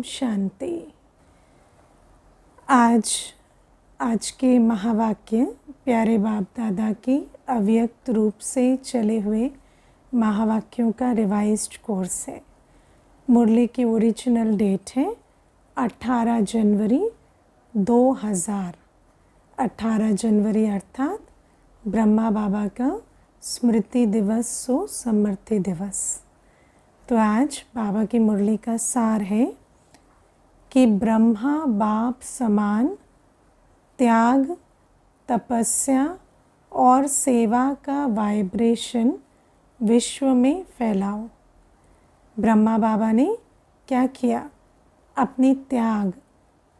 शांति। आज के महावाक्य प्यारे बाप दादा की अव्यक्त रूप से चले हुए महावाक्यों का रिवाइज्ड कोर्स है। मुरली की ओरिजिनल डेट है 18 जनवरी 2000। 18 जनवरी अर्थात ब्रह्मा बाबा का स्मृति दिवस सो समर्थि दिवस। तो आज बाबा की मुरली का सार है कि ब्रह्मा बाप समान त्याग, तपस्या और सेवा का वाइब्रेशन विश्व में फैलाओ। ब्रह्मा बाबा ने क्या किया? अपनी त्याग,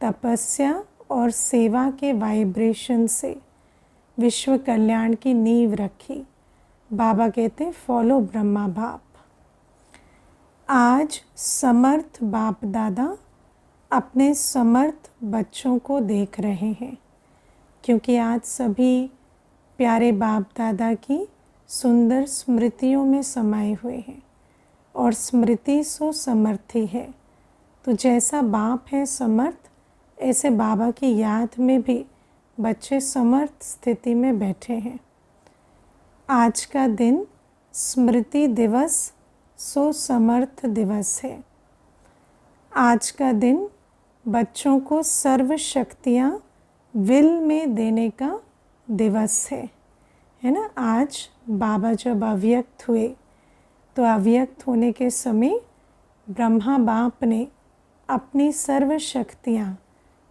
तपस्या और सेवा के वाइब्रेशन से विश्व कल्याण की नींव रखी। बाबा कहते फॉलो ब्रह्मा बाप। आज समर्थ बाप दादा अपने समर्थ बच्चों को देख रहे हैं, क्योंकि आज सभी प्यारे बाप दादा की सुंदर स्मृतियों में समाये हुए हैं और स्मृति सो समर्थी है। तो जैसा बाप है समर्थ, ऐसे बाबा की याद में भी बच्चे समर्थ स्थिति में बैठे हैं। आज का दिन स्मृति दिवस सो समर्थ दिवस है। आज का दिन बच्चों को सर्व शक्तियाँ विल में देने का दिवस है ना। आज बाबा जब अव्यक्त हुए तो अव्यक्त होने के समय ब्रह्मा बाप ने अपनी सर्व शक्तियाँ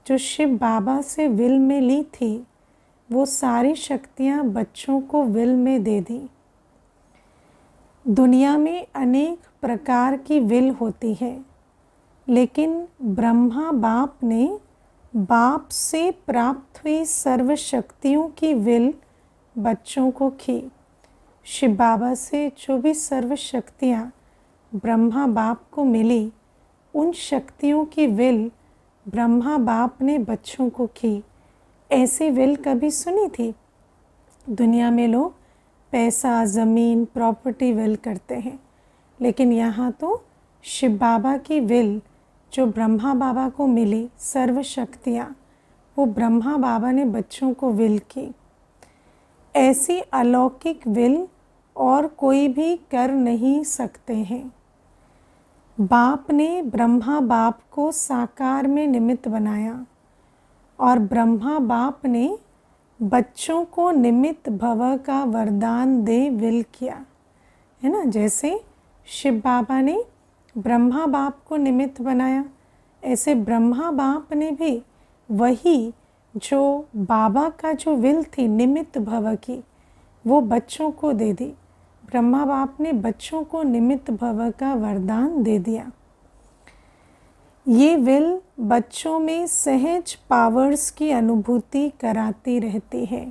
जो शिव बाबा से विल में ली थी, वो सारी शक्तियाँ बच्चों को विल में दे दी। दुनिया में अनेक प्रकार की विल होती है, लेकिन ब्रह्मा बाप ने बाप से प्राप्त हुई सर्व शक्तियों की विल बच्चों को की। शिव बाबा से जो भी सर्व शक्तियाँ ब्रह्मा बाप को मिली, उन शक्तियों की विल ब्रह्मा बाप ने बच्चों को की। ऐसी विल कभी सुनी थी? दुनिया में लोग पैसा, ज़मीन, प्रॉपर्टी विल करते हैं, लेकिन यहाँ तो शिव बाबा की विल जो ब्रह्मा बाबा को मिली, सर्व शक्तियाँ, वो ब्रह्मा बाबा ने बच्चों को विल की। ऐसी अलौकिक विल और कोई भी कर नहीं सकते हैं। बाप ने ब्रह्मा बाप को साकार में निमित्त बनाया और ब्रह्मा बाप ने बच्चों को निमित्त भव का वरदान दे विल किया, है ना। जैसे शिव बाबा ने ब्रह्मा बाप को निमित्त बनाया, ऐसे ब्रह्मा बाप ने भी वही जो बाबा का जो विल थी निमित्त भव की, वो बच्चों को दे दी। ब्रह्मा बाप ने बच्चों को निमित्त भव का वरदान दे दिया। ये विल बच्चों में सहज पावर्स की अनुभूति कराती रहती है,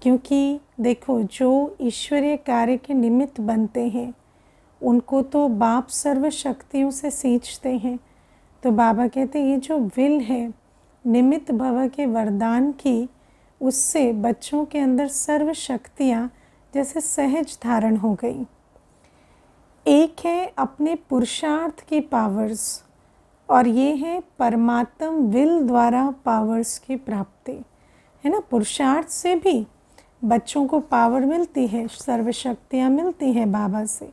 क्योंकि देखो जो ईश्वरीय कार्य के निमित्त बनते हैं उनको तो बाप सर्व शक्तियों से सींचते हैं। तो बाबा कहते हैं ये जो विल है निमित्त भव के वरदान की, उससे बच्चों के अंदर सर्व शक्तियाँ जैसे सहज धारण हो गई। एक है अपने पुरुषार्थ की पावर्स और ये है परमात्म विल द्वारा पावर्स की प्राप्ति, है ना। पुरुषार्थ से भी बच्चों को पावर मिलती है, सर्व शक्तियाँ मिलती हैं बाबा से,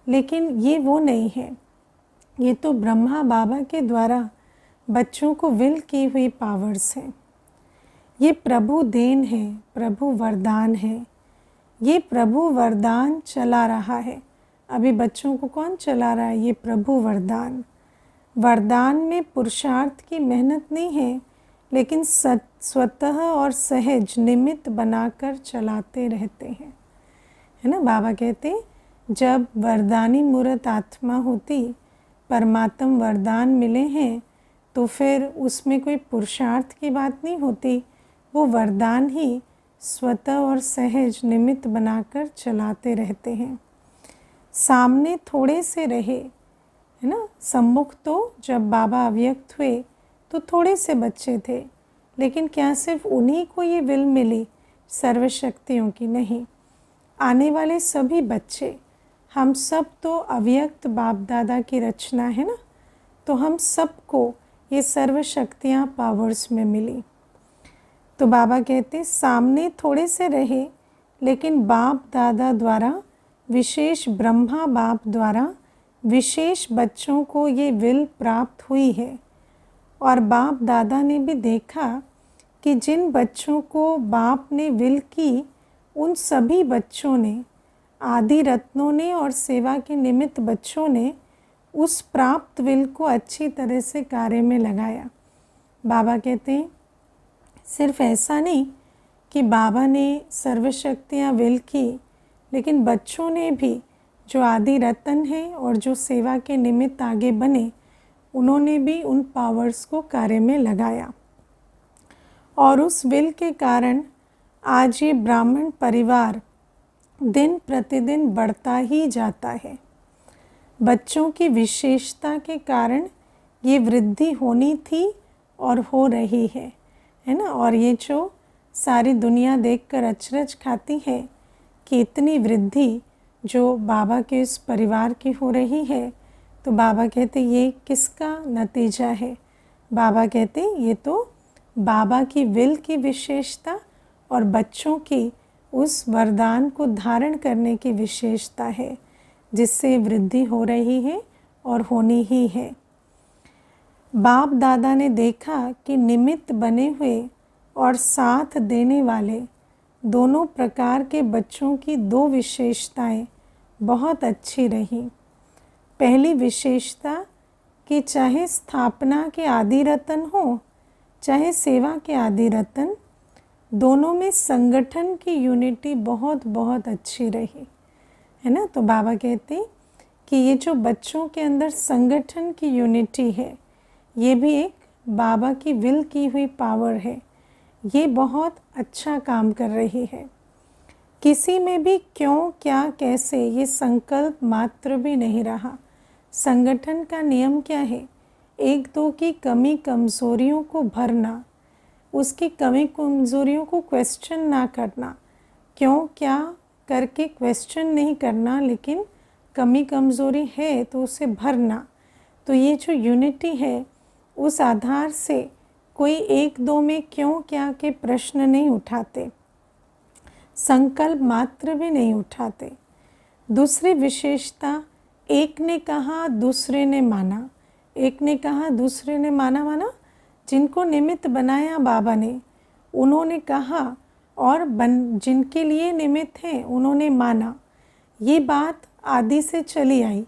लेकिन ये वो नहीं है। ये तो ब्रह्मा बाबा के द्वारा बच्चों को विल की हुई पावर्स हैं। ये प्रभु देन है, प्रभु वरदान है। ये प्रभु वरदान चला रहा है। अभी बच्चों को कौन चला रहा है? ये प्रभु वरदान। वरदान में पुरुषार्थ की मेहनत नहीं है, लेकिन स्वतः और सहज निमित्त बनाकर चलाते रहते हैं, है ना। बाबा कहते जब वरदानी मूर्त आत्मा होती, परमात्म वरदान मिले हैं, तो फिर उसमें कोई पुरुषार्थ की बात नहीं होती। वो वरदान ही स्वतः और सहज निमित्त बनाकर चलाते रहते हैं। सामने थोड़े से रहे, है ना। सम्मुख तो जब बाबा अव्यक्त हुए तो थोड़े से बच्चे थे, लेकिन क्या सिर्फ उन्हीं को ये विल मिली सर्व शक्तियों की? नहीं, आने वाले सभी बच्चे, हम सब तो अव्यक्त बाप दादा की रचना है ना। तो तो हम सबको ये सर्व शक्तियाँ पावर्स में मिली। तो बाबा कहते सामने थोड़े से रहे, लेकिन बाप दादा द्वारा, विशेष ब्रह्मा बाप द्वारा विशेष बच्चों को ये विल प्राप्त हुई है। और बाप दादा ने भी देखा कि जिन बच्चों को बाप ने विल की, उन सभी बच्चों ने, आदि रत्नों ने और सेवा के निमित्त बच्चों ने उस प्राप्त विल को अच्छी तरह से कार्य में लगाया। बाबा कहते हैं सिर्फ ऐसा नहीं कि बाबा ने सर्वशक्तियाँ विल की, लेकिन बच्चों ने भी, जो आदि रत्न हैं और जो सेवा के निमित्त आगे बने, उन्होंने भी उन पावर्स को कार्य में लगाया। और उस विल के कारण आज ये ब्राह्मण परिवार दिन प्रतिदिन बढ़ता ही जाता है। बच्चों की विशेषता के कारण ये वृद्धि होनी थी और हो रही है ना। और ये जो सारी दुनिया देखकर अचरज खाती है कि इतनी वृद्धि जो बाबा के इस परिवार की हो रही है, तो बाबा कहते ये किसका नतीजा है? बाबा कहते ये तो बाबा की विल की विशेषता और बच्चों की उस वरदान को धारण करने की विशेषता है, जिससे वृद्धि हो रही है और होनी ही है। बाप दादा ने देखा कि निमित्त बने हुए और साथ देने वाले दोनों प्रकार के बच्चों की दो विशेषताएं बहुत अच्छी रही। पहली विशेषता कि चाहे स्थापना के आदि रत्न हो, चाहे सेवा के आदि रत्न, दोनों में संगठन की यूनिटी बहुत बहुत अच्छी रही है ना। तो बाबा कहते कि ये जो बच्चों के अंदर संगठन की यूनिटी है, ये भी एक बाबा की विल की हुई पावर है। ये बहुत अच्छा काम कर रही है। किसी में भी क्यों, क्या, कैसे, ये संकल्प मात्र भी नहीं रहा। संगठन का नियम क्या है? एक दो की कमी कमज़ोरियों को भरना, उसकी कमी कमज़ोरियों को क्वेश्चन ना करना, क्यों क्या करके क्वेश्चन नहीं करना, लेकिन कमी कमज़ोरी है तो उसे भरना। तो ये जो यूनिटी है, उस आधार से कोई एक दो में क्यों क्या के प्रश्न नहीं उठाते, संकल्प मात्र भी नहीं उठाते। दूसरी विशेषता, एक ने कहा दूसरे ने माना। एक ने कहा दूसरे ने माना, जिनको निमित्त बनाया बाबा ने, उन्होंने कहा और जिनके लिए निमित्त हैं उन्होंने माना। ये बात आदि से चली आई,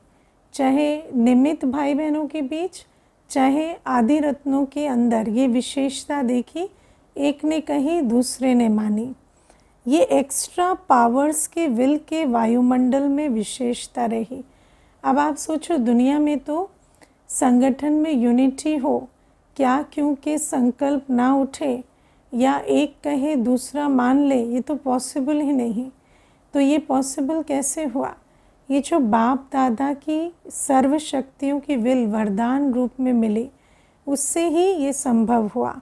चाहे निमित्त भाई बहनों के बीच, चाहे आदि रत्नों के अंदर ये विशेषता देखी, एक ने कही दूसरे ने मानी। ये एक्स्ट्रा पावर्स के विल के वायुमंडल में विशेषता रही। अब आप सोचो, दुनिया में तो संगठन में यूनिटी हो, क्या क्योंकि संकल्प ना उठे या एक कहे दूसरा मान ले, ये तो पॉसिबल ही नहीं। तो ये पॉसिबल कैसे हुआ? ये जो बाप दादा की सर्व शक्तियों की विल वरदान रूप में मिली, उससे ही ये संभव हुआ।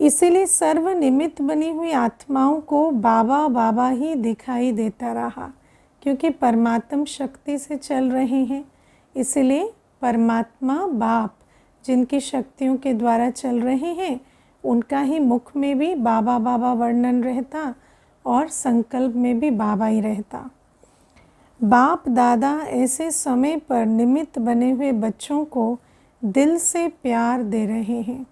इसीलिए सर्व निमित्त बनी हुई आत्माओं को बाबा बाबा ही दिखाई देता रहा, क्योंकि परमात्म शक्ति से चल रहे हैं। इसलिए परमात्मा बाप जिनकी शक्तियों के द्वारा चल रहे हैं, उनका ही मुख में भी बाबा बाबा वर्णन रहता और संकल्प में भी बाबा ही रहता। बाप दादा ऐसे समय पर निमित्त बने हुए बच्चों को दिल से प्यार दे रहे हैं।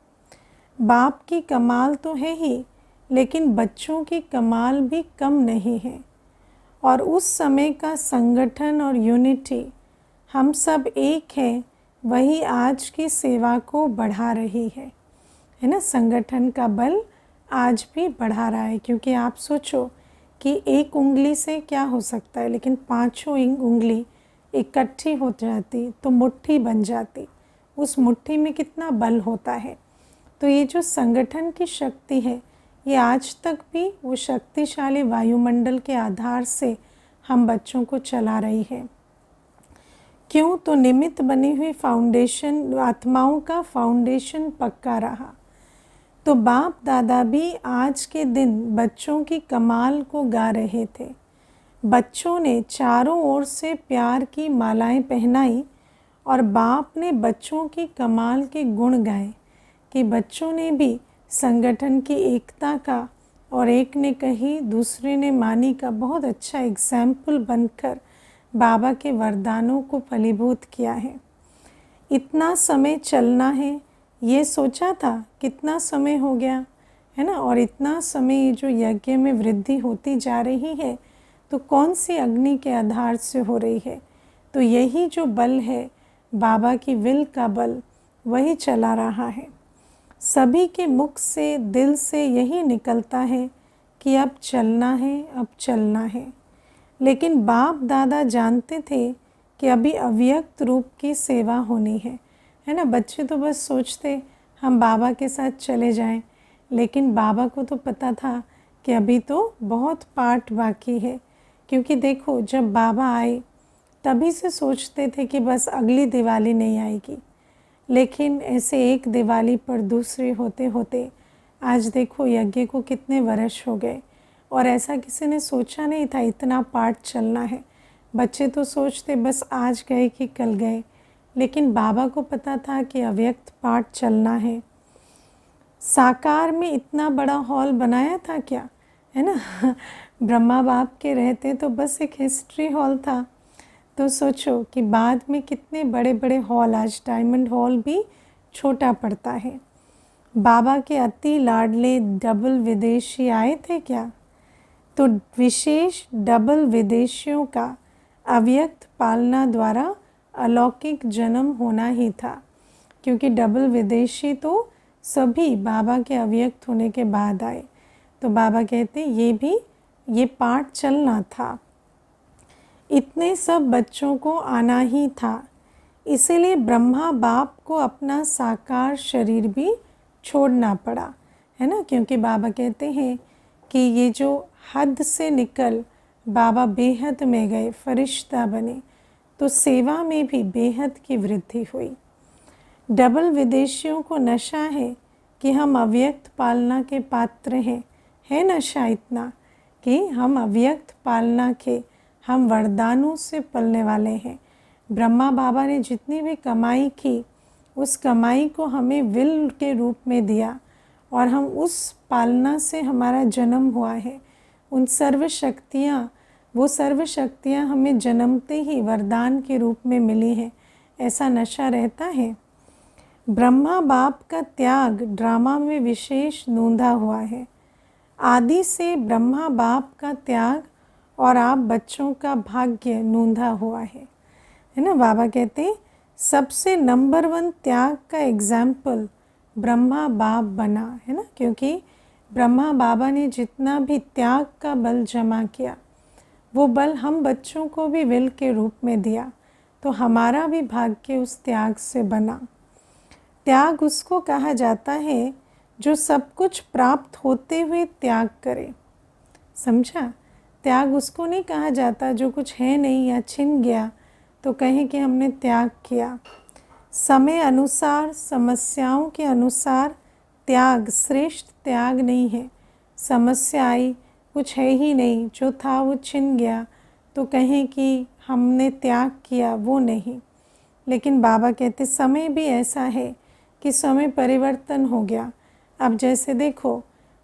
बाप की कमाल तो है ही, लेकिन बच्चों की कमाल भी कम नहीं है। और उस समय का संगठन और यूनिटी, हम सब एक हैं, वही आज की सेवा को बढ़ा रही है ना। संगठन का बल आज भी बढ़ा रहा है, क्योंकि आप सोचो कि एक उंगली से क्या हो सकता है, लेकिन पांचों उंगली इकट्ठी हो जाती तो मुट्ठी बन जाती। उस मुट्ठी में कितना बल होता है। तो ये जो संगठन की शक्ति है, ये आज तक भी वो शक्तिशाली वायुमंडल के आधार से हम बच्चों को चला रही है। क्यों? तो निमित्त बनी हुई फाउंडेशन, आत्माओं का फाउंडेशन पक्का रहा। तो बाप दादा भी आज के दिन बच्चों की कमाल को गा रहे थे। बच्चों ने चारों ओर से प्यार की मालाएं पहनाई और बाप ने बच्चों की कमाल के गुण गाए कि बच्चों ने भी संगठन की एकता का और एक ने कही दूसरे ने मानी का बहुत अच्छा एग्जाम्पल बनकर बाबा के वरदानों को फलीभूत किया है। इतना समय चलना है, ये सोचा था, कितना समय हो गया है ना। और इतना समय जो यज्ञ में वृद्धि होती जा रही है तो कौन सी अग्नि के आधार से हो रही है। तो यही जो बल है बाबा की विल का बल, वही चला रहा है। सभी के मुख से दिल से यही निकलता है कि अब चलना है, अब चलना है। लेकिन बाप दादा जानते थे कि अभी अव्यक्त रूप की सेवा होनी है ना। बच्चे तो बस सोचते हम बाबा के साथ चले जाएं, लेकिन बाबा को तो पता था कि अभी तो बहुत पाठ बाकी है। क्योंकि देखो, जब बाबा आए तभी से सोचते थे कि बस अगली दिवाली नहीं आएगी, लेकिन ऐसे एक दिवाली पर दूसरी होते होते आज देखो यज्ञ को कितने वर्ष हो गए। और ऐसा किसी ने सोचा नहीं था इतना पाठ चलना है। बच्चे तो सोचते बस आज गए कि कल गए, लेकिन बाबा को पता था कि अव्यक्त पाठ चलना है। साकार में इतना बड़ा हॉल बनाया था क्या, है ना। ब्रह्मा बाप के रहते तो बस एक हिस्ट्री हॉल था, तो सोचो कि बाद में कितने बड़े बड़े हॉल, आज डायमंड हॉल भी छोटा पड़ता है। बाबा के अति लाडले डबल विदेशी आए थे क्या, तो विशेष डबल विदेशियों का अव्यक्त पालना द्वारा अलौकिक जन्म होना ही था। क्योंकि डबल विदेशी तो सभी बाबा के अव्यक्त होने के बाद आए। तो बाबा कहते ये पाठ चलना था, इतने सब बच्चों को आना ही था। इसीलिए ब्रह्मा बाप को अपना साकार शरीर भी छोड़ना पड़ा, है ना। क्योंकि बाबा कहते हैं कि ये जो हद से निकल बाबा बेहद में गए, फरिश्ता बने, तो सेवा में भी बेहद की वृद्धि हुई। डबल विदेशियों को नशा है कि हम अव्यक्त पालना के पात्र हैं। है नशा इतना कि हम अव्यक्त पालना के, हम वरदानों से पलने वाले हैं। ब्रह्मा बाबा ने जितनी भी कमाई की, उस कमाई को हमें विल के रूप में दिया और हम उस पालना से हमारा जन्म हुआ है। उन सर्व शक्तियाँ, वो सर्व शक्तियाँ हमें जन्मते ही वरदान के रूप में मिली हैं। ऐसा नशा रहता है। ब्रह्मा बाप का त्याग ड्रामा में विशेष नोंधा हुआ है। आदि से ब्रह्मा बाप का त्याग और आप बच्चों का भाग्य नोंधा हुआ है ना। बाबा कहते सबसे नंबर 1 त्याग का एग्जाम्पल ब्रह्मा बाप बना, है ना। क्योंकि ब्रह्मा बाबा ने जितना भी त्याग का बल जमा किया, वो बल हम बच्चों को भी विल के रूप में दिया, तो हमारा भी भाग्य उस त्याग से बना। त्याग उसको कहा जाता है जो सब कुछ प्राप्त होते हुए त्याग करे, समझा। त्याग उसको नहीं कहा जाता जो कुछ है नहीं या छिन गया तो कहें कि हमने त्याग किया। समय अनुसार, समस्याओं के अनुसार त्याग श्रेष्ठ त्याग नहीं है। समस्या आई, कुछ है ही नहीं, जो था वो छिन गया, तो कहें कि हमने त्याग किया, वो नहीं। लेकिन बाबा कहते समय भी ऐसा है कि समय परिवर्तन हो गया। अब जैसे देखो,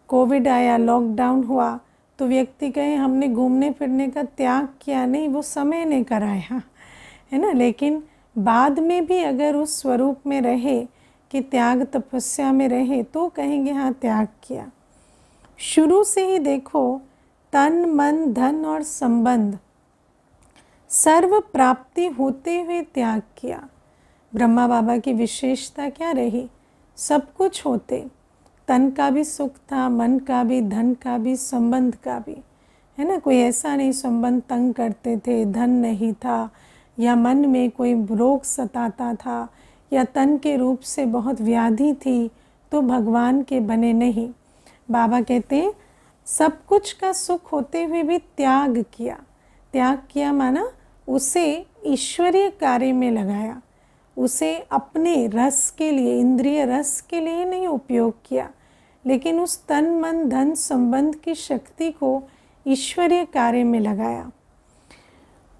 कोविड आया, लॉकडाउन हुआ, तो व्यक्ति कहे हमने घूमने फिरने का त्याग किया, नहीं, वो समय ने कराया, है ना। लेकिन बाद में भी अगर उस स्वरूप में रहे कि त्याग तपस्या में रहे, तो कहेंगे हाँ त्याग किया। शुरू से ही देखो, तन मन धन और संबंध सर्व प्राप्ति होते हुए त्याग किया। ब्रह्मा बाबा की विशेषता क्या रही, सब कुछ होते, तन का भी सुख था, मन का भी, धन का भी, संबंध का भी, है ना। कोई ऐसा नहीं संबंध तंग करते थे, धन नहीं था, या मन में कोई रोग सताता था, या तन के रूप से बहुत व्याधि थी तो भगवान के बने नहीं। बाबा कहते हैं सब कुछ का सुख होते हुए भी त्याग किया। त्याग किया माना उसे ईश्वरीय कार्य में लगाया, उसे अपने रस के लिए, इंद्रिय रस के लिए नहीं उपयोग किया, लेकिन उस तन मन धन संबंध की शक्ति को ईश्वरीय कार्य में लगाया।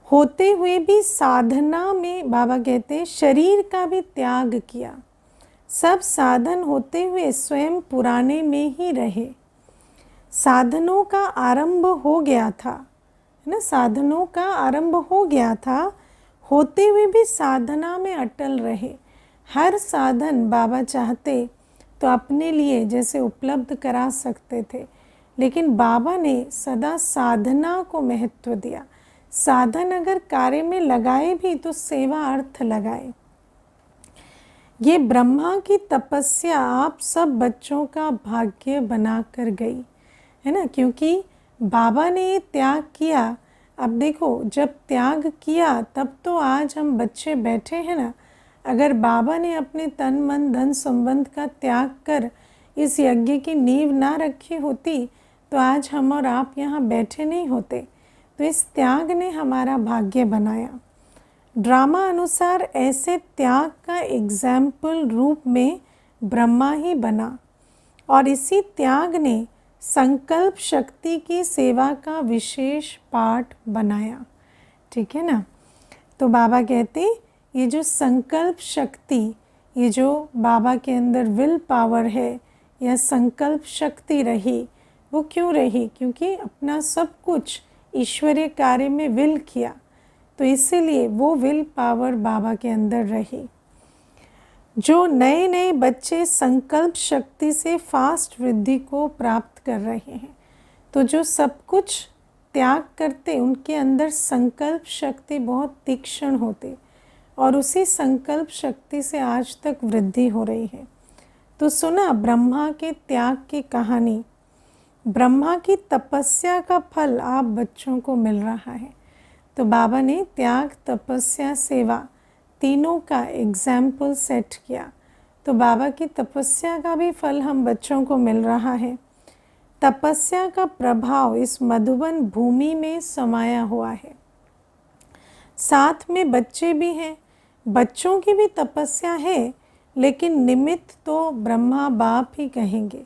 होते हुए भी साधना में बाबा कहते हैं शरीर का भी त्याग किया। सब साधन होते हुए स्वयं पुराने में ही रहे। साधनों का आरंभ हो गया था, है ना, साधनों का आरंभ हो गया था, होते हुए भी साधना में अटल रहे। हर साधन बाबा चाहते तो अपने लिए जैसे उपलब्ध करा सकते थे, लेकिन बाबा ने सदा साधना को महत्व दिया। साधन अगर कार्य में लगाए भी तो सेवा अर्थ लगाए। ये ब्रह्मा की तपस्या आप सब बच्चों का भाग्य बना कर गई, है ना, क्योंकि बाबा ने ये त्याग किया। अब देखो, जब त्याग किया तब तो आज हम बच्चे बैठे हैं ना। अगर बाबा ने अपने तन मन धन संबंध का त्याग कर इस यज्ञ की नींव ना रखी होती तो आज हम और आप यहाँ बैठे नहीं होते। तो इस त्याग ने हमारा भाग्य बनाया। ड्रामा अनुसार ऐसे त्याग का एग्जाम्पल रूप में ब्रह्मा ही बना, और इसी त्याग ने संकल्प शक्ति की सेवा का विशेष पाठ बनाया। ठीक है ना। तो बाबा कहते ये जो संकल्प शक्ति, ये जो बाबा के अंदर विल पावर है या संकल्प शक्ति रही, वो क्यों रही? क्योंकि अपना सब कुछ ईश्वरीय कार्य में विल किया, तो इसीलिए वो विल पावर बाबा के अंदर रही। जो नए नए बच्चे संकल्प शक्ति से फास्ट वृद्धि को प्राप्त कर रहे हैं, तो जो सब कुछ त्याग करते उनके अंदर संकल्प शक्ति बहुत तीक्ष्ण होती, और उसी संकल्प शक्ति से आज तक वृद्धि हो रही है। तो सुना ब्रह्मा के त्याग की कहानी। ब्रह्मा की तपस्या का फल आप बच्चों को मिल रहा है। तो बाबा ने त्याग, तपस्या, सेवा तीनों का एग्जाम्पल सेट किया। तो बाबा की तपस्या का भी फल हम बच्चों को मिल रहा है। तपस्या का प्रभाव इस मधुबन भूमि में समाया हुआ है। साथ में बच्चे भी हैं, बच्चों की भी तपस्या है, लेकिन निमित्त तो ब्रह्मा बाप ही कहेंगे,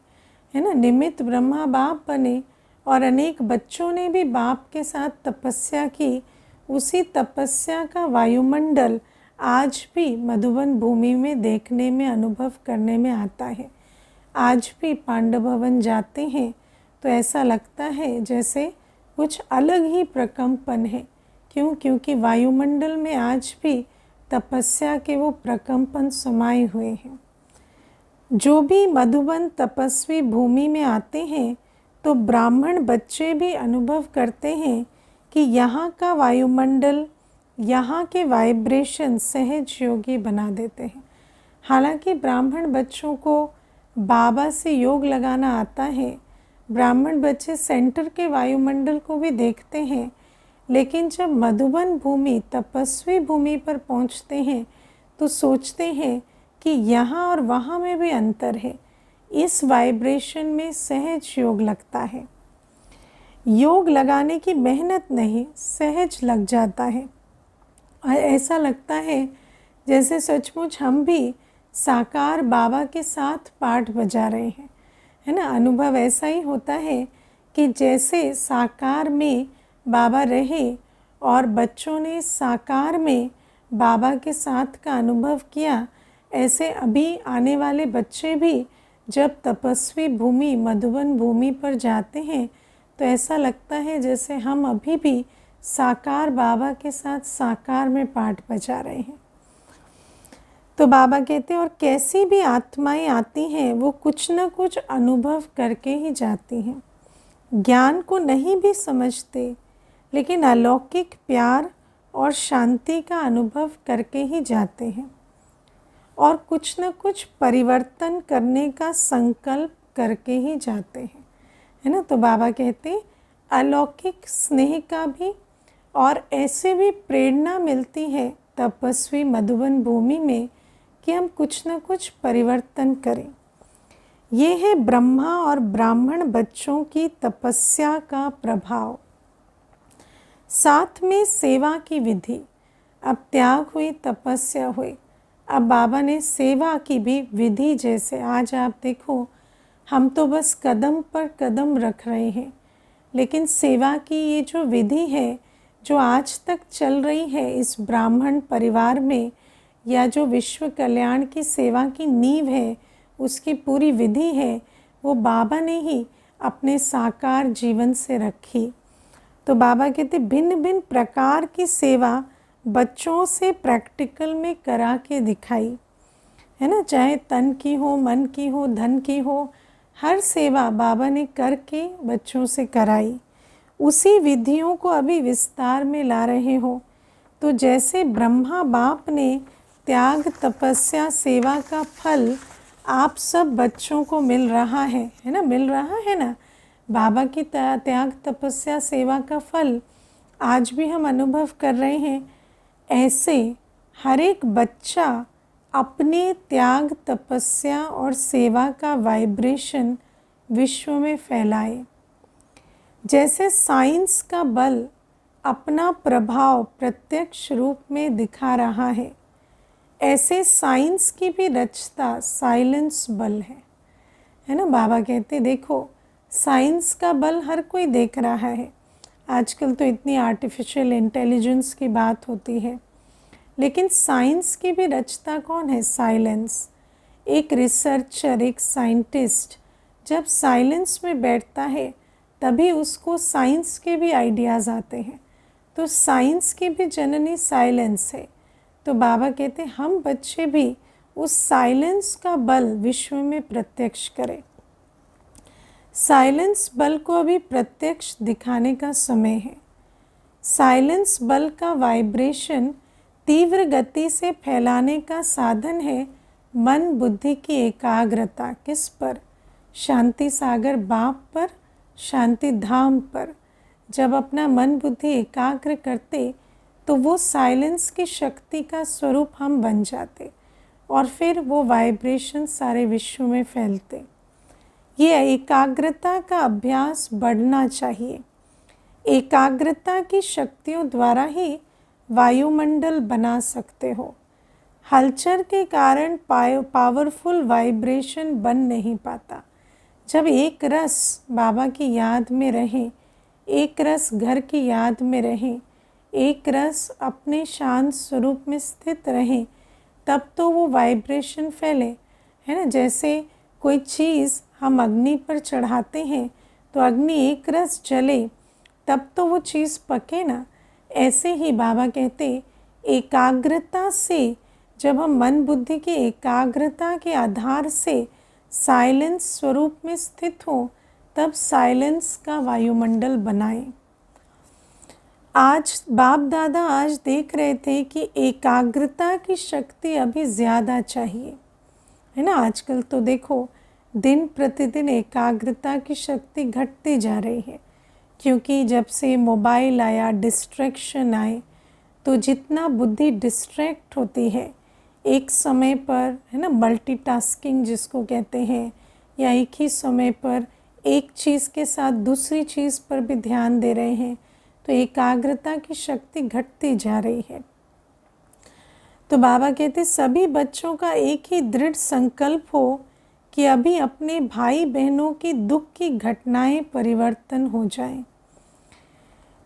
है ना। निमित्त ब्रह्मा बाप बने, और अनेक बच्चों ने भी बाप के साथ तपस्या की। उसी तपस्या का वायुमंडल आज भी मधुबन भूमि में देखने में, अनुभव करने में आता है। आज भी पांडव भवन जाते हैं तो ऐसा लगता है जैसे कुछ अलग ही प्रकंपन है। क्यों? क्योंकि वायुमंडल में आज भी तपस्या के वो प्रकंपन समाये हुए हैं। जो भी मधुबन तपस्वी भूमि में आते हैं तो ब्राह्मण बच्चे भी अनुभव करते हैं कि यहाँ का वायुमंडल, यहाँ के वाइब्रेशन सहज योगी बना देते हैं। हालांकि ब्राह्मण बच्चों को बाबा से योग लगाना आता है, ब्राह्मण बच्चे सेंटर के वायुमंडल को भी देखते हैं, लेकिन जब मधुबन भूमि, तपस्वी भूमि पर पहुँचते हैं तो सोचते हैं कि यहाँ और वहाँ में भी अंतर है। इस वाइब्रेशन में सहज योग लगता है। योग लगाने की मेहनत नहीं, सहज लग जाता है, और ऐसा लगता है जैसे सचमुच हम भी साकार बाबा के साथ पाठ बजा रहे हैं, है ना। अनुभव ऐसा ही होता है कि जैसे साकार में बाबा रहे और बच्चों ने साकार में बाबा के साथ का अनुभव किया, ऐसे अभी आने वाले बच्चे भी जब तपस्वी भूमि, मधुबन भूमि पर जाते हैं तो ऐसा लगता है जैसे हम अभी भी साकार बाबा के साथ साकार में पाठ बजा रहे हैं। तो बाबा कहते हैं, और कैसी भी आत्माएं आती हैं वो कुछ न कुछ अनुभव करके ही जाती हैं। ज्ञान को नहीं भी समझते, लेकिन अलौकिक प्यार और शांति का अनुभव करके ही जाते हैं, और कुछ न कुछ परिवर्तन करने का संकल्प करके ही जाते हैं, है ना। तो बाबा कहते अलौकिक स्नेह का भी और ऐसे भी प्रेरणा मिलती है तपस्वी मधुबन भूमि में कि हम कुछ न कुछ परिवर्तन करें। ये है ब्रह्मा और ब्राह्मण बच्चों की तपस्या का प्रभाव। साथ में सेवा की विधि। अब त्याग हुई, तपस्या हुई, अब बाबा ने सेवा की भी विधि, जैसे आज आप देखो हम तो बस कदम पर कदम रख रहे हैं, लेकिन सेवा की ये जो विधि है जो आज तक चल रही है इस ब्राह्मण परिवार में, या जो विश्व कल्याण की सेवा की नींव है, उसकी पूरी विधि है, वो बाबा ने ही अपने साकार जीवन से रखी। तो बाबा कहते भिन्न भिन्न प्रकार की सेवा बच्चों से प्रैक्टिकल में करा के दिखाई, है ना। चाहे तन की हो, मन की हो, धन की हो, हर सेवा बाबा ने करके बच्चों से कराई। उसी विधियों को अभी विस्तार में ला रहे हो। तो जैसे ब्रह्मा बाप ने त्याग तपस्या सेवा का फल आप सब बच्चों को मिल रहा है ना, मिल रहा है ना। बाबा की त्याग तपस्या सेवा का फल आज भी हम अनुभव कर रहे हैं। ऐसे हर एक बच्चा अपने त्याग तपस्या और सेवा का वाइब्रेशन विश्व में फैलाए। जैसे साइंस का बल अपना प्रभाव प्रत्यक्ष रूप में दिखा रहा है, ऐसे साइंस की भी रचता साइलेंस बल है ना। बाबा कहते देखो साइंस का बल हर कोई देख रहा है। आजकल तो इतनी आर्टिफिशियल इंटेलिजेंस की बात होती है, लेकिन साइंस की भी रचता कौन है? साइलेंस। एक रिसर्चर, एक साइंटिस्ट जब साइलेंस में बैठता है तभी उसको साइंस के भी आइडियाज़ आते हैं। तो साइंस की भी जननी साइलेंस है। तो बाबा कहते हम बच्चे भी उस साइलेंस का बल विश्व में प्रत्यक्ष करें। साइलेंस बल को अभी प्रत्यक्ष दिखाने का समय है। साइलेंस बल का वाइब्रेशन तीव्र गति से फैलाने का साधन है मन बुद्धि की एकाग्रता। किस पर? शांति सागर बाप पर, शांति धाम पर। जब अपना मन बुद्धि एकाग्र करते तो वो साइलेंस की शक्ति का स्वरूप हम बन जाते और फिर वो वाइब्रेशन सारे विश्व में फैलते। ये एकाग्रता का अभ्यास बढ़ना चाहिए। एकाग्रता की शक्तियों द्वारा ही वायुमंडल बना सकते हो। हलचल के कारण पावरफुल वाइब्रेशन बन नहीं पाता। जब एक रस बाबा की याद में रहे, एक रस घर की याद में रहे, एक रस अपने शांत स्वरूप में स्थित रहे, तब तो वो वाइब्रेशन फैले, है ना। जैसे कोई चीज़ हम अग्नि पर चढ़ाते हैं तो अग्नि एक रस जले तब तो वो चीज़ पके ना। ऐसे ही बाबा कहते एकाग्रता से, जब हम मन बुद्धि की एकाग्रता के आधार से साइलेंस स्वरूप में स्थित हो, तब साइलेंस का वायुमंडल बनाएं। आज बाप दादा आज देख रहे थे कि एकाग्रता की शक्ति अभी ज़्यादा चाहिए, है ना। आजकल तो देखो दिन प्रतिदिन एकाग्रता की शक्ति घटती जा रही है, क्योंकि जब से मोबाइल आया, डिस्ट्रैक्शन आए, तो जितना बुद्धि डिस्ट्रैक्ट होती है एक समय पर, है ना, मल्टीटास्किंग जिसको कहते हैं, या एक ही समय पर एक चीज़ के साथ दूसरी चीज़ पर भी ध्यान दे रहे हैं, तो एकाग्रता की शक्ति घटती जा रही है। तो बाबा कहते सभी बच्चों का एक ही दृढ़ संकल्प हो कि अभी अपने भाई बहनों की दुख की घटनाएं परिवर्तन हो जाएं।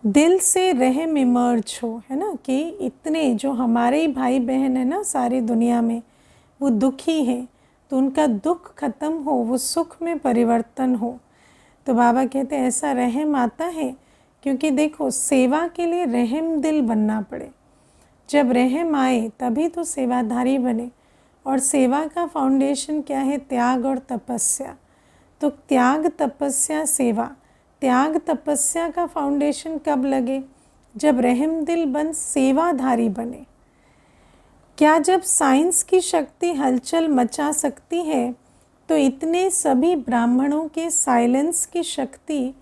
दिल से रहम इमर्ज हो, है ना, कि इतने जो हमारे ही भाई बहन है ना सारी दुनिया में, वो दुखी हैं, तो उनका दुख खत्म हो, वो सुख में परिवर्तन हो। तो बाबा कहते ऐसा रहम आता है क्योंकि देखो सेवा के लिए रहम दिल बनना पड़े। जब रहम आए तभी तो सेवाधारी बने। और सेवा का फाउंडेशन क्या है? त्याग और तपस्या। तो त्याग तपस्या सेवा, त्याग तपस्या का फाउंडेशन कब लगे? जब रहम दिल बन सेवाधारी बने। क्या जब साइंस की शक्ति हलचल मचा सकती है, तो इतने सभी ब्राह्मणों के साइलेंस की शक्ति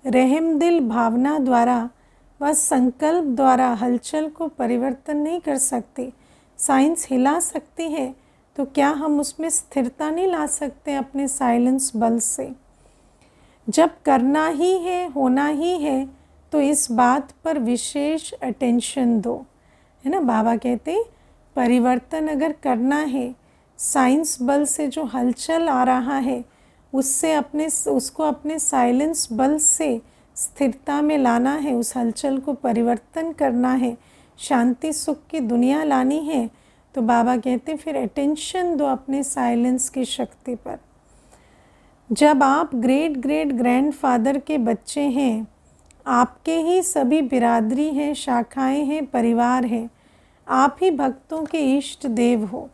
रहम दिल भावना द्वारा व संकल्प द्वारा हलचल को परिवर्तन नहीं कर सकती। साइंस हिला सकती है, तो क्या हम उसमें स्थिरता नहीं ला सकते अपने साइलेंस बल से? जब करना ही है, होना ही है, तो इस बात पर विशेष अटेंशन दो, है ना। बाबा कहते परिवर्तन अगर करना है, साइंस बल से जो हलचल आ रहा है उससे उसको अपने साइलेंस बल से स्थिरता में लाना है, उस हलचल को परिवर्तन करना है, शांति सुख की दुनिया लानी है, तो बाबा कहते फिर अटेंशन दो अपने साइलेंस की शक्ति पर। जब आप ग्रेट ग्रेट ग्रैंडफादर के बच्चे हैं, आपके ही सभी बिरादरी हैं, शाखाएं हैं, परिवार है, आप ही भक्तों के इष्ट देव हो,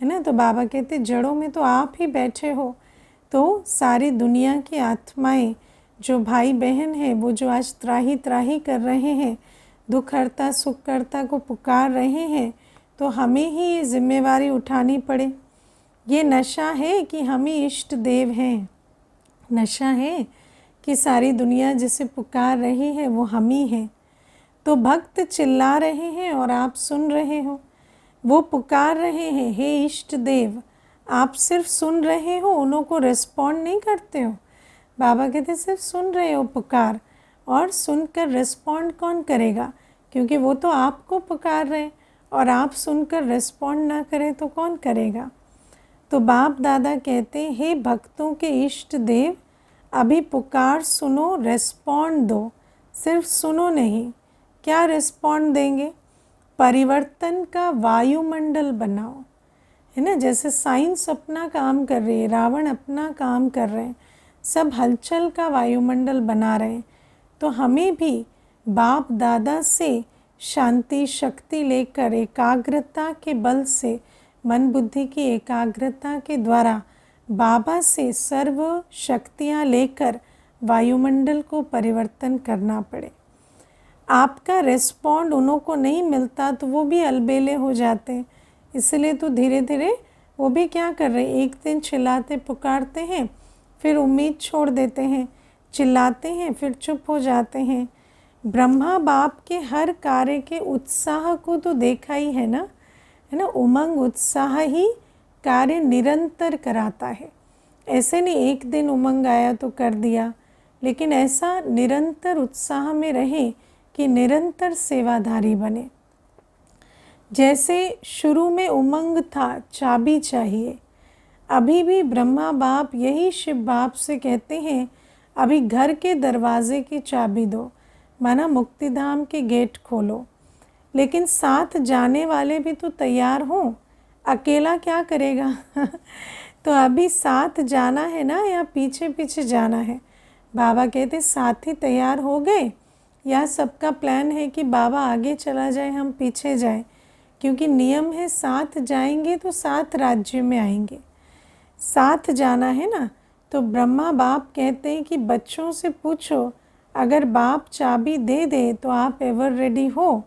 है ना। तो बाबा कहते जड़ों में तो आप ही बैठे हो, तो सारी दुनिया की आत्माएं, जो भाई बहन हैं, वो जो आज त्राही त्राही कर रहे हैं, दुखहर्ता सुखकर्ता को पुकार रहे हैं, तो हमें ही ये जिम्मेवारी उठानी पड़े। ये नशा है कि हम ही इष्ट देव हैं, नशा है कि सारी दुनिया जिसे पुकार रही है वो हम ही हैं। तो भक्त चिल्ला रहे हैं और आप सुन रहे हो, वो पुकार रहे हैं, हे इष्ट देव, आप सिर्फ सुन रहे हो, उन्हों को रिस्पॉन्ड नहीं करते हो। बाबा कहते सिर्फ सुन रहे हो पुकार, और सुनकर रिस्पॉन्ड कौन करेगा, क्योंकि वो तो आपको पुकार रहे हैं, और आप सुनकर रिस्पॉन्ड ना करें तो कौन करेगा। तो बाप दादा कहते हैं, हे भक्तों के इष्ट देव, अभी पुकार सुनो, रिस्पॉन्ड दो, सिर्फ सुनो नहीं। क्या रिस्पॉन्ड देंगे? परिवर्तन का वायुमंडल बनाओ, है ना। जैसे साइंस अपना काम कर रही है, रावण अपना काम कर रहे हैं, सब हलचल का वायुमंडल बना रहे हैं, तो हमें भी बाप दादा से शांति शक्ति लेकर, एकाग्रता के बल से, मन बुद्धि की एकाग्रता के द्वारा बाबा से सर्व शक्तियाँ लेकर वायुमंडल को परिवर्तन करना पड़े। आपका रिस्पॉन्ड उन्हों को नहीं मिलता तो वो भी अलबेले हो जाते हैं, इसलिए तो धीरे धीरे वो भी क्या कर रहे हैं, एक दिन चिल्लाते पुकारते हैं, फिर उम्मीद छोड़ देते हैं, चिल्लाते हैं फिर चुप हो जाते हैं। ब्रह्मा बाप के हर कार्य के उत्साह को तो देखा ही है ना, है ना। उमंग उत्साह ही कार्य निरंतर कराता है। ऐसे नहीं एक दिन उमंग आया तो कर दिया, लेकिन ऐसा निरंतर उत्साह में रहे कि निरंतर सेवाधारी बने। जैसे शुरू में उमंग था, चाबी चाहिए, अभी भी ब्रह्मा बाप यही शिव बाप से कहते हैं, अभी घर के दरवाजे की चाबी दो, माना मुक्तिधाम के गेट खोलो। लेकिन साथ जाने वाले भी तो तैयार हों, अकेला क्या करेगा तो अभी साथ जाना है ना, या पीछे पीछे जाना है। बाबा कहते साथी तैयार हो गए, या सबका प्लान है कि बाबा आगे चला जाए हम पीछे जाए, क्योंकि नियम है साथ जाएंगे तो साथ राज्य में आएंगे, साथ जाना है ना। तो ब्रह्मा बाप कहते हैं कि बच्चों से पूछो, अगर बाप चाबी दे दे तो आप एवर रेडी हो,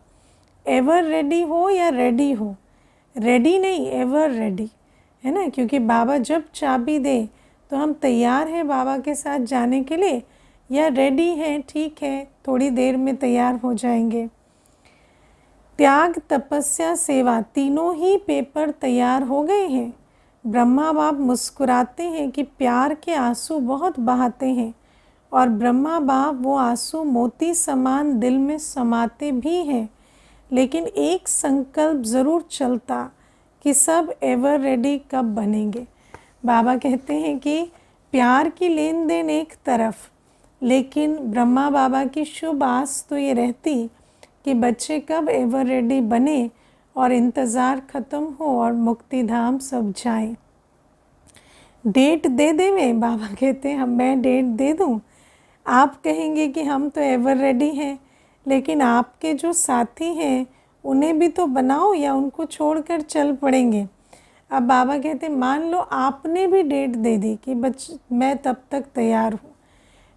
एवर रेडी हो या रेडी हो, रेडी नहीं एवर रेडी, है ना। क्योंकि बाबा जब चाबी दे तो हम तैयार हैं बाबा के साथ जाने के लिए, या रेडी हैं, ठीक है थोड़ी देर में तैयार हो जाएंगे। त्याग तपस्या सेवा तीनों ही पेपर तैयार हो गए हैं। ब्रह्मा बाप मुस्कुराते हैं कि प्यार के आंसू बहुत बहाते हैं, और ब्रह्मा बाप वो आंसू मोती समान दिल में समाते भी हैं। लेकिन एक संकल्प ज़रूर चलता कि सब एवर रेडी कब बनेंगे। बाबा कहते हैं कि प्यार की लेन देन एक तरफ, लेकिन ब्रह्मा बाबा की शुभ आस तो ये रहती कि बच्चे कब एवर रेडी बने और इंतज़ार ख़त्म हो और मुक्तिधाम सब जाएं। डेट दे दे में बाबा कहते हैं मैं डेट दे दूं, आप कहेंगे कि हम तो एवर रेडी हैं, लेकिन आपके जो साथी हैं उन्हें भी तो बनाओ, या उनको छोड़कर चल पड़ेंगे। अब बाबा कहते मान लो आपने भी डेट दे दी कि मैं तब तक तैयार हूँ,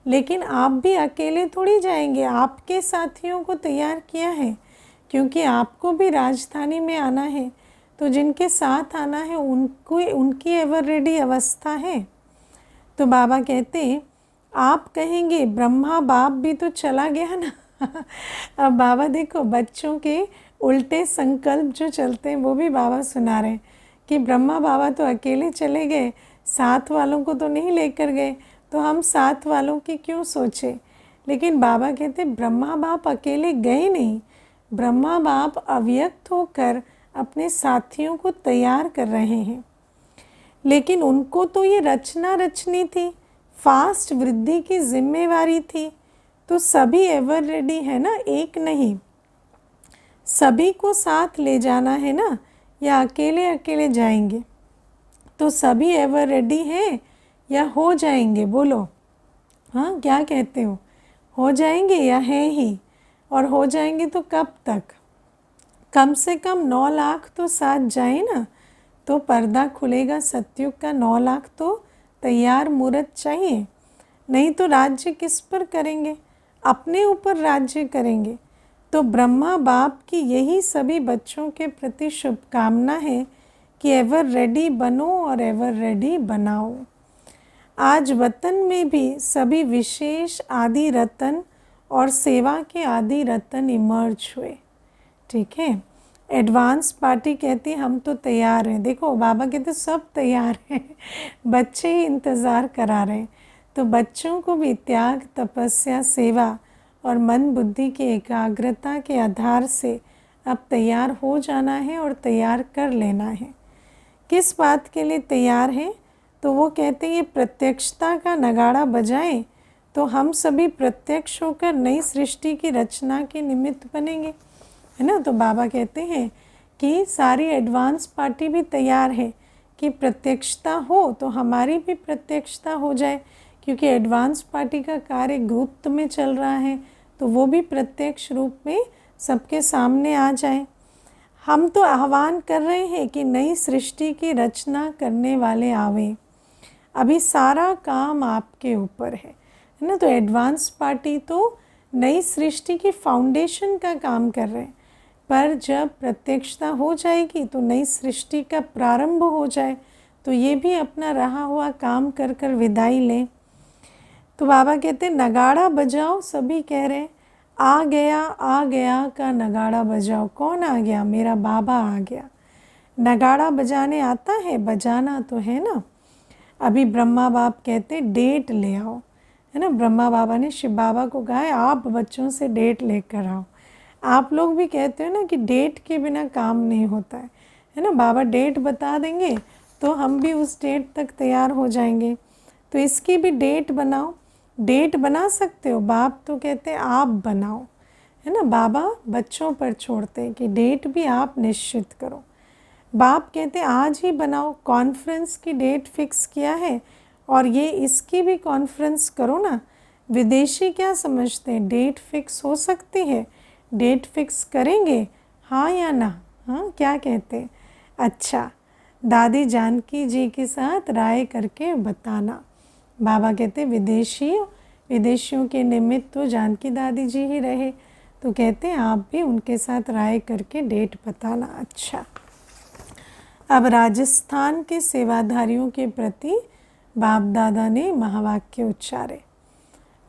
लेकिन आप भी अकेले थोड़ी जाएंगे, आपके साथियों को तैयार किया है, क्योंकि आपको भी राजधानी में आना है, तो जिनके साथ आना है उनको उनकी एवर रेडी अवस्था है। तो बाबा कहते आप कहेंगे ब्रह्मा बाप भी तो चला गया ना अब बाबा देखो बच्चों के उल्टे संकल्प जो चलते हैं वो भी बाबा सुना रहे हैं कि ब्रह्मा बाबा तो अकेले चले गए, साथ वालों को तो नहीं लेकर गए, तो हम साथ वालों की क्यों सोचे। लेकिन बाबा कहते ब्रह्मा बाप अकेले गए नहीं, ब्रह्मा बाप अव्यक्त होकर अपने साथियों को तैयार कर रहे हैं। लेकिन उनको तो ये रचना रचनी थी, फास्ट वृद्धि की जिम्मेवारी थी, तो सभी एवर रेडी है ना, एक नहीं, सभी को साथ ले जाना है ना, या अकेले अकेले जाएंगे? तो सभी एवर रेडी हैं या हो जाएंगे? बोलो, हाँ क्या कहते हो जाएंगे या है ही? और हो जाएंगे तो कब तक? कम से कम 9 लाख तो साथ जाए ना, तो पर्दा खुलेगा सतयुग का। 9 लाख तो तैयार मूर्त चाहिए, नहीं तो राज्य किस पर करेंगे? अपने ऊपर राज्य करेंगे। तो ब्रह्मा बाप की यही सभी बच्चों के प्रति शुभकामना है कि एवर रेडी बनो और एवर रेडी बनाओ। आज वतन में भी सभी विशेष आदि रतन और सेवा के आदि रतन इमर्ज हुए। ठीक है, एडवांस पार्टी कहती है हम तो तैयार हैं। देखो बाबा कहते सब तैयार हैं, बच्चे ही इंतज़ार करा रहे हैं। तो बच्चों को भी त्याग, तपस्या, सेवा और मन बुद्धि की एकाग्रता के आधार से अब तैयार हो जाना है और तैयार कर लेना है। किस बात के लिए तैयार हैं? तो वो कहते हैं ये प्रत्यक्षता का नगाड़ा बजाएं तो हम सभी प्रत्यक्ष होकर नई सृष्टि की रचना के निमित्त बनेंगे, है ना। तो बाबा कहते हैं कि सारी एडवांस पार्टी भी तैयार है कि प्रत्यक्षता हो तो हमारी भी प्रत्यक्षता हो जाए, क्योंकि एडवांस पार्टी का कार्य गुप्त में चल रहा है, तो वो भी प्रत्यक्ष रूप में सबके सामने आ जाए। हम तो आह्वान कर रहे हैं कि नई सृष्टि की रचना करने वाले आवे, अभी सारा काम आपके ऊपर है ना। तो एडवांस पार्टी तो नई सृष्टि की फाउंडेशन का काम कर रहे हैं, पर जब प्रत्यक्षता हो जाएगी तो नई सृष्टि का प्रारंभ हो जाए तो ये भी अपना रहा हुआ काम कर कर विदाई लें। तो बाबा कहते हैं नगाड़ा बजाओ, सभी कह रहे हैं आ गया का नगाड़ा बजाओ। कौन आ गया? मेरा बाबा आ गया। नगाड़ा बजाने आता है, बजाना तो है ना। अभी ब्रह्मा बाप कहते हैं डेट ले आओ, है ना। ब्रह्मा बाबा ने शिव बाबा को कहा है आप बच्चों से डेट लेकर आओ। आप लोग भी कहते हो ना कि डेट के बिना काम नहीं होता है ना। बाबा डेट बता देंगे तो हम भी उस डेट तक तैयार हो जाएंगे। तो इसकी भी डेट बनाओ। डेट बना सकते हो, बाप तो कहते हैं आप बनाओ, है ना। बाबा बच्चों पर छोड़ते हैं कि डेट भी आप निश्चित करो। बाप कहते हैं आज ही बनाओ, कॉन्फ्रेंस की डेट फिक्स किया है और ये इसकी भी कॉन्फ्रेंस करो ना। विदेशी क्या समझते हैं, डेट फिक्स हो सकती है, डेट फिक्स करेंगे हाँ या ना? हाँ क्या कहते हैं? अच्छा, दादी जानकी जी के साथ राय करके बताना। बाबा कहते विदेशियों के निमित्त तो जानकी दादी जी ही रहे, तो कहते हैं आप भी उनके साथ राय करके डेट बताना। अच्छा, अब राजस्थान के सेवाधारियों के प्रति बाप दादा ने महावाक्य उच्चारे।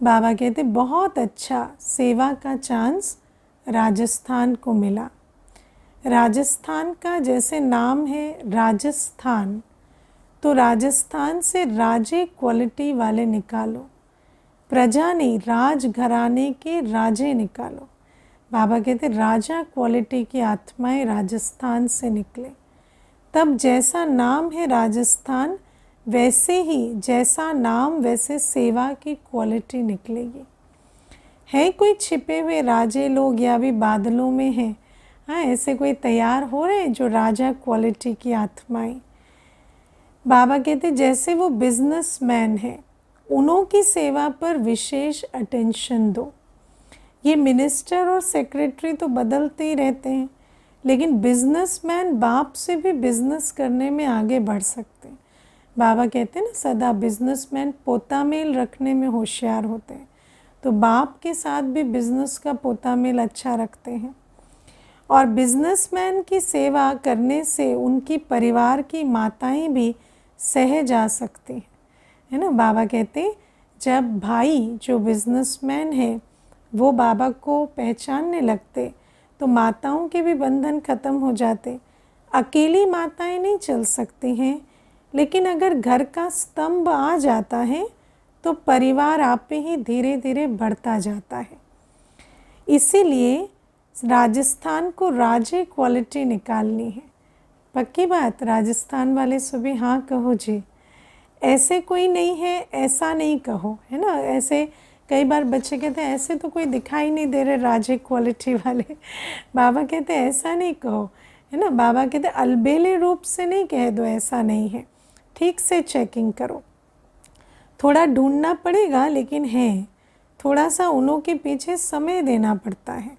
बाबा कहते बहुत अच्छा सेवा का चांस राजस्थान को मिला। राजस्थान का जैसे नाम है राजस्थान, तो राजस्थान से राजे क्वालिटी वाले निकालो, प्रजा नहीं राजघराने के राजे निकालो। बाबा कहते राजा क्वालिटी की आत्माएं राजस्थान से निकले, तब जैसा नाम है राजस्थान वैसे ही जैसा नाम वैसे सेवा की क्वालिटी निकलेगी। है कोई छिपे हुए राजे लोग या भी बादलों में हैं? हाँ, ऐसे कोई तैयार हो रहे हैं जो राजा क्वालिटी की आत्माएं। बाबा कहते जैसे वो बिजनेसमैन है, उन्हों की सेवा पर विशेष अटेंशन दो। ये मिनिस्टर और सेक्रेटरी तो बदलते ही रहते हैं, लेकिन बिजनेसमैन बाप से भी बिजनेस करने में आगे बढ़ सकते हैं। बाबा कहते हैं ना सदा बिजनेसमैन पोता मेल रखने में होशियार होते हैं, तो बाप के साथ भी बिजनेस का पोता मेल अच्छा रखते हैं। और बिजनेसमैन की सेवा करने से उनकी परिवार की माताएं भी सह जा सकती हैं, है ना। बाबा कहते जब भाई जो बिजनेसमैन है वो बाबा को पहचानने लगते तो माताओं के भी बंधन खत्म हो जाते। अकेली माताएं नहीं चल सकती हैं, लेकिन अगर घर का स्तंभ आ जाता है तो परिवार आप ही धीरे धीरे बढ़ता जाता है। इसीलिए राजस्थान को राजे क्वालिटी निकालनी है। पक्की बात, राजस्थान वाले सभी हाँ कहो जी। ऐसे कोई नहीं है ऐसा नहीं कहो, है ना। ऐसे कई बार बच्चे कहते हैं ऐसे तो कोई दिखाई नहीं दे रहे राजे क्वालिटी वाले। बाबा कहते हैं ऐसा नहीं कहो, है ना। बाबा कहते हैं अलबेले रूप से नहीं कह दो ऐसा नहीं है, ठीक से चेकिंग करो। थोड़ा ढूंढना पड़ेगा, लेकिन है थोड़ा सा उन्हों के पीछे समय देना पड़ता है।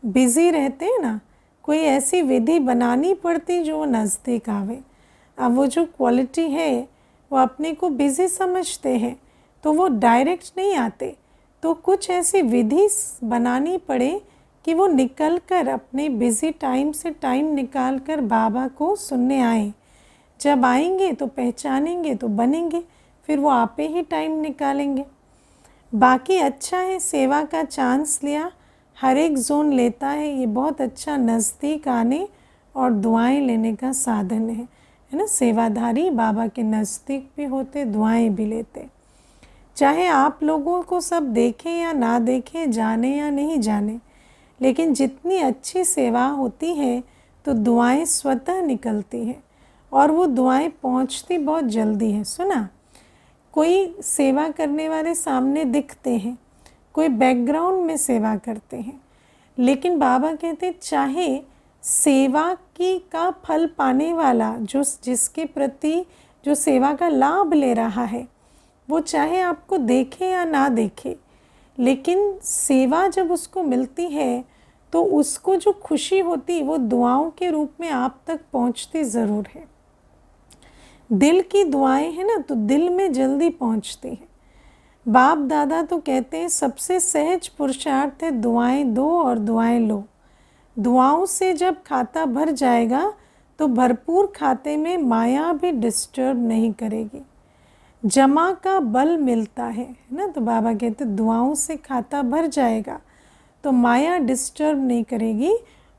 बिज़ी रहते हैं ना, कोई ऐसी विधि बनानी पड़ती जो नज़दीक आवे। अब वो जो क्वालिटी है वो अपने को बिज़ी समझते हैं तो वो डायरेक्ट नहीं आते, तो कुछ ऐसी विधि बनानी पड़े कि वो निकल कर अपने बिज़ी टाइम से टाइम निकाल कर बाबा को सुनने आए। जब आएंगे तो पहचानेंगे तो बनेंगे, फिर वो आपे ही टाइम निकालेंगे। बाकी अच्छा है, सेवा का चांस लिया, हर एक जोन लेता है, ये बहुत अच्छा नज़दीक आने और दुआएं लेने का साधन है ना। सेवाधारी बाबा के नज़दीक भी होते, दुआएं भी लेते। चाहे आप लोगों को सब देखें या ना देखें, जाने या नहीं जाने, लेकिन जितनी अच्छी सेवा होती है तो दुआएं स्वतः निकलती हैं और वो दुआएं पहुंचती बहुत जल्दी है। सुना, कोई सेवा करने वाले सामने दिखते हैं, कोई बैकग्राउंड में सेवा करते हैं, लेकिन बाबा कहते चाहे सेवा की का फल पाने वाला जो जिसके प्रति जो सेवा का लाभ ले रहा है वो चाहे आपको देखे या ना देखे, लेकिन सेवा जब उसको मिलती है तो उसको जो खुशी होती वो दुआओं के रूप में आप तक पहुंचती ज़रूर है। दिल की दुआएं हैं ना तो दिल में जल्दी पहुंचती है। बाप दादा तो कहते हैं सबसे सहज पुरुषार्थ है दुआएं दो और दुआएं लो। दुआओं से जब खाता भर जाएगा तो भरपूर खाते में माया भी डिस्टर्ब नहीं करेगी, जमा का बल मिलता है ना। तो बाबा कहते दुआओं से खाता भर जाएगा तो माया डिस्टर्ब नहीं करेगी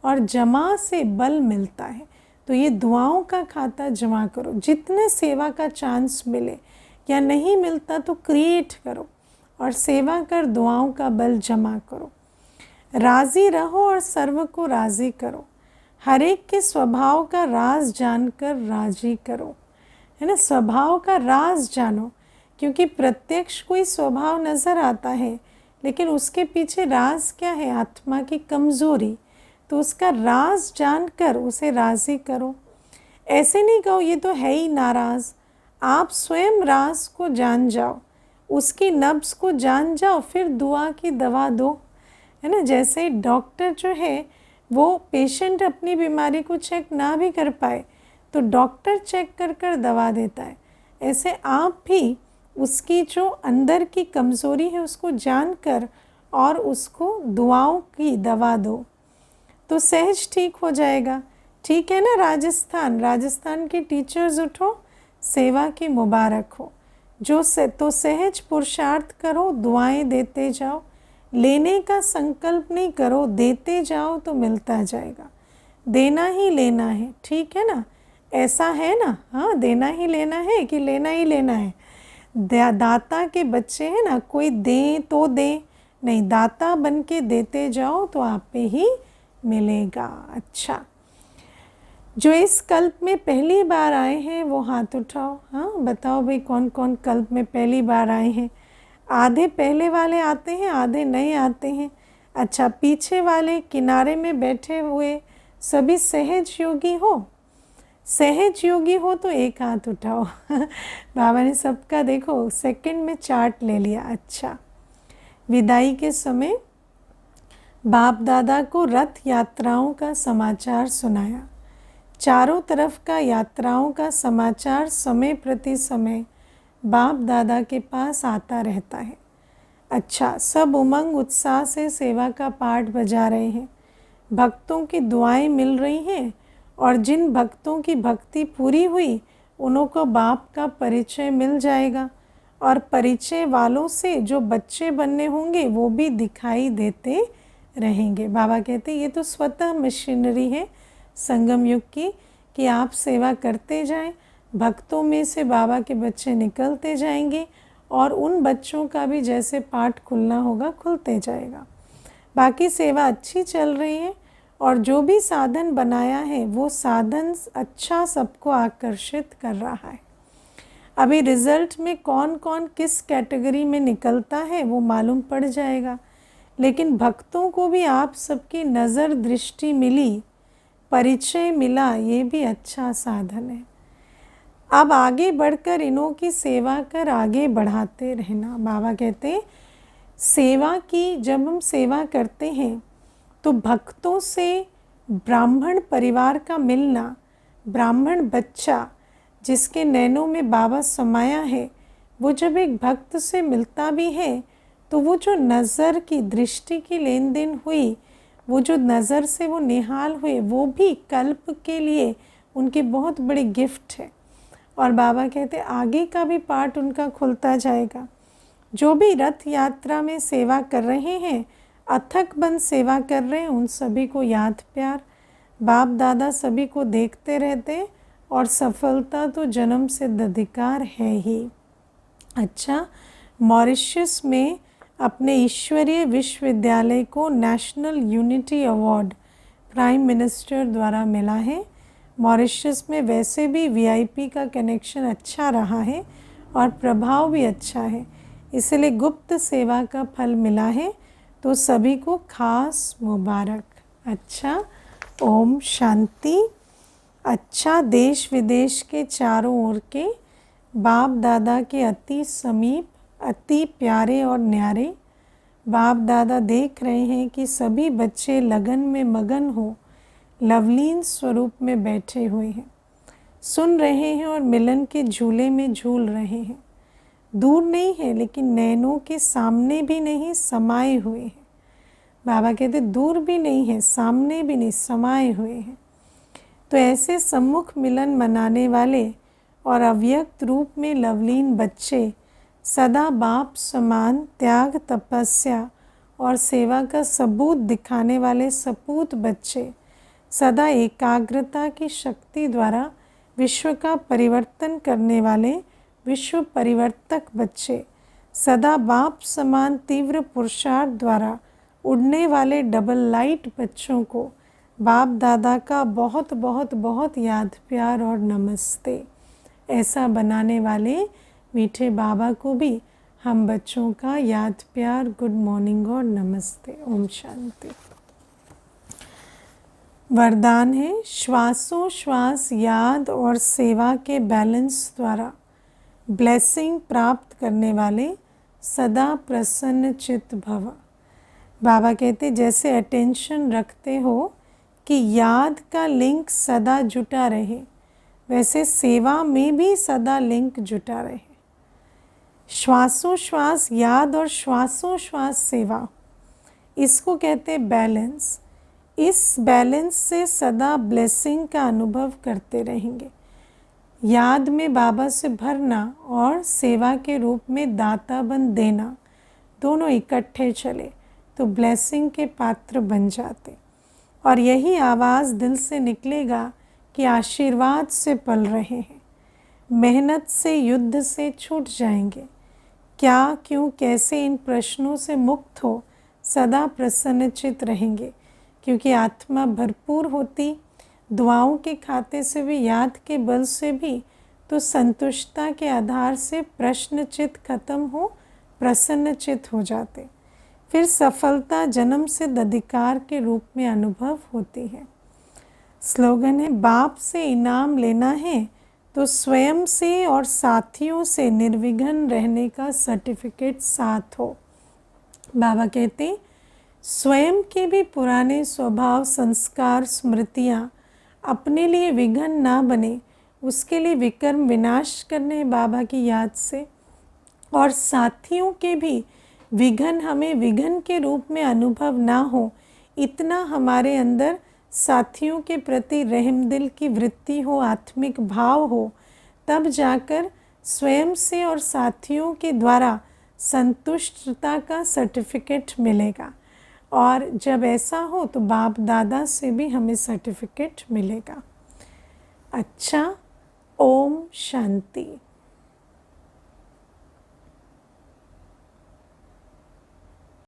और जमा से बल मिलता है। तो ये दुआओं का खाता जमा करो, जितने सेवा का चांस मिले या नहीं मिलता तो क्रिएट करो और सेवा कर दुआओं का बल जमा करो। राज़ी रहो और सर्व को राज़ी करो, हर एक के स्वभाव का राज जानकर राजी करो, है ना। स्वभाव का राज जानो, क्योंकि प्रत्यक्ष कोई स्वभाव नज़र आता है लेकिन उसके पीछे राज क्या है, आत्मा की कमज़ोरी। तो उसका राज जानकर उसे राज़ी करो। ऐसे नहीं कहो ये तो है ही नाराज़, आप स्वयं राज को जान जाओ, उसकी नब्ज़ को जान जाओ, फिर दुआ की दवा दो, है ना। जैसे डॉक्टर जो है वो पेशेंट अपनी बीमारी को चेक ना भी कर पाए तो डॉक्टर चेक कर कर दवा देता है, ऐसे आप भी उसकी जो अंदर की कमज़ोरी है उसको जानकर और उसको दुआओं की दवा दो तो सहज ठीक हो जाएगा। ठीक है ना। राजस्थान के टीचर्स उठो, सेवा की मुबारक हो। जो से तो सहज पुरुषार्थ करो, दुआएं देते जाओ, लेने का संकल्प नहीं करो, देते जाओ तो मिलता जाएगा। देना ही लेना है, ठीक है ना। ऐसा है ना, हाँ, देना ही लेना है कि लेना ही लेना है। दाता के बच्चे हैं ना, कोई दे तो दे नहीं, दाता बन के देते जाओ तो आप पे ही मिलेगा। अच्छा, जो इस कल्प में पहली बार आए हैं वो हाथ उठाओ। हाँ, बताओ भाई कौन कौन कल्प में पहली बार आए हैं। आधे पहले वाले आते हैं, आधे नए आते हैं। अच्छा, पीछे वाले किनारे में बैठे हुए सभी सहज योगी हो। सहज योगी हो तो एक हाथ उठाओ। बाबा ने सबका देखो सेकंड में चार्ट ले लिया। अच्छा, विदाई के समय बाप दादा को रथ यात्राओं का समाचार सुनाया। चारों तरफ का यात्राओं का समाचार समय प्रति समय बाप दादा के पास आता रहता है। अच्छा, सब उमंग उत्साह से सेवा का पाठ बजा रहे हैं, भक्तों की दुआएं मिल रही हैं और जिन भक्तों की भक्ति पूरी हुई उन्हों को बाप का परिचय मिल जाएगा और परिचय वालों से जो बच्चे बनने होंगे वो भी दिखाई देते रहेंगे। बाबा कहते ये तो स्वतः मशीनरी है संगम युग की कि आप सेवा करते जाएं, भक्तों में से बाबा के बच्चे निकलते जाएंगे और उन बच्चों का भी जैसे पाठ खुलना होगा खुलते जाएगा। बाकी सेवा अच्छी चल रही है और जो भी साधन बनाया है वो साधन अच्छा सबको आकर्षित कर रहा है। अभी रिज़ल्ट में कौन कौन किस कैटेगरी में निकलता है वो मालूम पड़ जाएगा, लेकिन भक्तों को भी आप सबकी नज़र दृष्टि मिली, परिचय मिला, ये भी अच्छा साधन है। अब आगे बढ़कर इन्हों की सेवा कर आगे बढ़ाते रहना। बाबा कहते हैं सेवा की, जब हम सेवा करते हैं तो भक्तों से ब्राह्मण परिवार का मिलना, ब्राह्मण बच्चा जिसके नैनों में बाबा समाया है, वो जब एक भक्त से मिलता भी है तो वो जो नज़र की दृष्टि की लेन देन हुई, वो जो नज़र से वो निहाल हुए, वो भी कल्प के लिए उनकी बहुत बड़ी गिफ्ट है। और बाबा कहते आगे का भी पार्ट उनका खुलता जाएगा। जो भी रथ यात्रा में सेवा कर रहे हैं, अथक बन सेवा कर रहे हैं, उन सभी को याद प्यार। बाप दादा सभी को देखते रहते और सफलता तो जन्म सिद्ध अधिकार है ही। अच्छा, मॉरिशस में अपने ईश्वरीय विश्वविद्यालय को national unity award prime minister द्वारा मिला है। मॉरिशस में वैसे भी वीआईपी का कनेक्शन अच्छा रहा है और प्रभाव भी अच्छा है, इसलिए गुप्त सेवा का फल मिला है, तो सभी को खास मुबारक। अच्छा, ओम शांति। अच्छा, देश विदेश के चारों ओर के बाप दादा के अति समीप, अति प्यारे और न्यारे बाप दादा देख रहे हैं कि सभी बच्चे लगन में मगन हो, लवलीन स्वरूप में बैठे हुए हैं, सुन रहे हैं और मिलन के झूले में झूल रहे हैं। दूर नहीं है लेकिन नैनों के सामने भी नहीं, समाये हुए हैं। बाबा कहते दूर भी नहीं है, सामने भी नहीं, समाये हुए हैं। तो ऐसे सम्मुख मिलन मनाने वाले और अव्यक्त रूप में लवलीन बच्चे, सदा बाप समान त्याग, तपस्या और सेवा का सबूत दिखाने वाले सपूत बच्चे, सदा एकाग्रता की शक्ति द्वारा विश्व का परिवर्तन करने वाले विश्व परिवर्तक बच्चे, सदा बाप समान तीव्र पुरुषार्थ द्वारा उड़ने वाले डबल लाइट बच्चों को बाप दादा का बहुत बहुत बहुत याद प्यार और नमस्ते। ऐसा बनाने वाले मीठे बाबा को भी हम बच्चों का याद प्यार, गुड मॉर्निंग और नमस्ते। ओम शांति। वरदान है श्वासोश्वास याद और सेवा के बैलेंस द्वारा ब्लेसिंग प्राप्त करने वाले सदा प्रसन्न चित्त भव। बाबा कहते जैसे अटेंशन रखते हो कि याद का लिंक सदा जुटा रहे, वैसे सेवा में भी सदा लिंक जुटा रहे। श्वासोश्वास याद और श्वासोश्वास सेवा, इसको कहते बैलेंस। इस बैलेंस से सदा ब्लेसिंग का अनुभव करते रहेंगे। याद में बाबा से भरना और सेवा के रूप में दाता बन देना, दोनों इकट्ठे चले तो ब्लेसिंग के पात्र बन जाते। और यही आवाज़ दिल से निकलेगा कि आशीर्वाद से पल रहे हैं, मेहनत से, युद्ध से छूट जाएंगे। क्या, क्यों, कैसे, इन प्रश्नों से मुक्त हो सदा प्रसन्नचित रहेंगे, क्योंकि आत्मा भरपूर होती दुआओं के खाते से भी, याद के बल से भी, तो संतुष्टता के आधार से प्रश्नचित खत्म हो, प्रसन्नचित हो जाते। फिर सफलता जन्म सिद्ध अधिकार के रूप में अनुभव होती है। स्लोगन है बाप से इनाम लेना है तो स्वयं से और साथियों से निर्विघ्न रहने का सर्टिफिकेट साथ हो। बाबा कहते स्वयं के भी पुराने स्वभाव, संस्कार, स्मृतियाँ अपने लिए विघ्न ना बने, उसके लिए विकर्म विनाश करने बाबा की याद से, और साथियों के भी विघ्न हमें विघ्न के रूप में अनुभव ना हो, इतना हमारे अंदर साथियों के प्रति रहम दिल की वृत्ति हो, आत्मिक भाव हो, तब जाकर स्वयं से और साथियों के द्वारा संतुष्टता का सर्टिफिकेट मिलेगा। और जब ऐसा हो तो बाप दादा से भी हमें सर्टिफिकेट मिलेगा। अच्छा, ओम शांति।